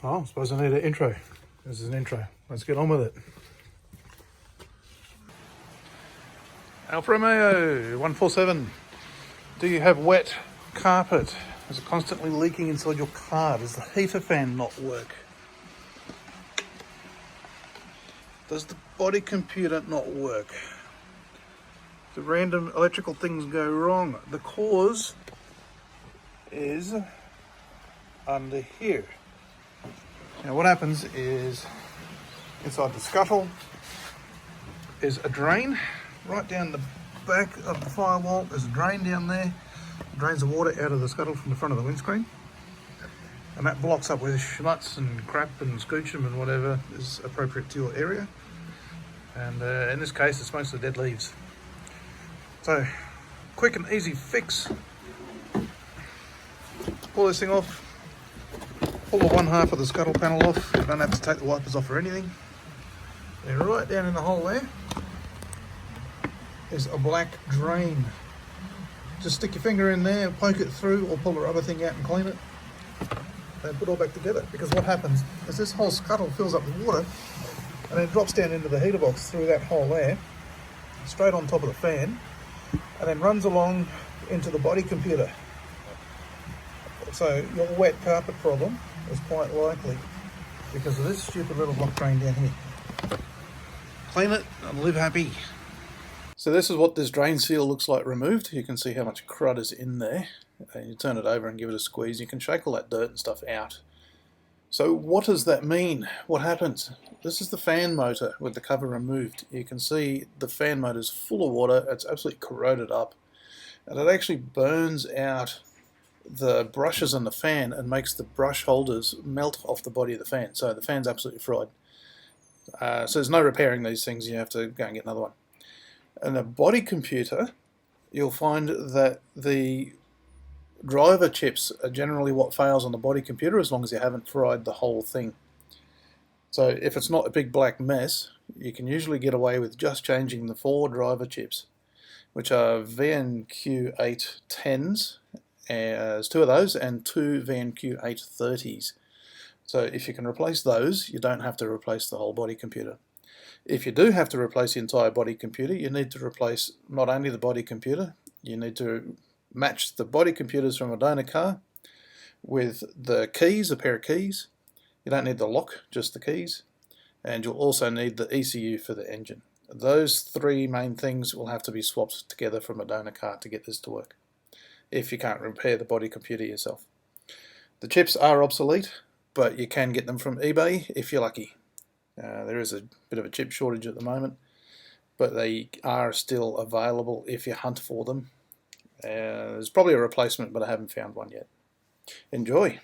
Oh, I suppose I need an intro. This is an intro. Let's get on with it. Alfa Romeo 147. Do you have wet carpet? Is it constantly leaking inside your car? Does the heater fan not work? Does the body computer not work? Do random electrical things go wrong? The cause is under here. Now what happens is inside the scuttle is a drain right down the back of the firewall. There's a drain down there. It drains the water out of the scuttle from the front of the windscreen, and that blocks up with schmutz and crap and scoochum and whatever is appropriate to your area. And in this case it's mostly dead leaves. So quick and easy fix: pull this thing off, pull the one half of the scuttle panel off. You don't have to take the wipers off or anything. And right down in the hole there is a black drain. Just stick your finger in there, poke it through, or pull the rubber thing out and clean it, and put it all back together. Because what happens is this whole scuttle fills up with water and then drops down into the heater box through that hole there, straight on top of the fan, and then runs along into the body computer. So your wet carpet problem is quite likely because of this stupid little block drain down here. Clean it and live happy. So this is what this drain seal looks like removed. You can see how much crud is in there. You turn it over and give it a squeeze. You can shake all that dirt and stuff out. So what does that mean? What happens? This is the fan motor with the cover removed. You can see the fan motor is full of water. It's absolutely corroded up. And it actually burns out the brushes on the fan and makes the brush holders melt off the body of the fan. So the fan's absolutely fried. So there's no repairing these things. You have to go and get another one. And the body computer, you'll find that the driver chips are generally what fails on the body computer, as long as you haven't fried the whole thing. So if it's not a big black mess, you can usually get away with just changing the 4 driver chips, which are VNQ810s. There's 2 of those and 2 VNQ830s. So if you can replace those, you don't have to replace the whole body computer. If you do have to replace the entire body computer, you need to replace not only the body computer, you need to match the body computers from a donor car with the keys, a pair of keys. You don't need the lock, just the keys. And you'll also need the ECU for the engine. Those 3 main things will have to be swapped together from a donor car to get this to work, if you can't repair the body computer yourself. The chips are obsolete, but you can get them from eBay if you're lucky. There is a bit of a chip shortage at the moment, but they are still available if you hunt for them. There's probably a replacement, but I haven't found one yet. Enjoy!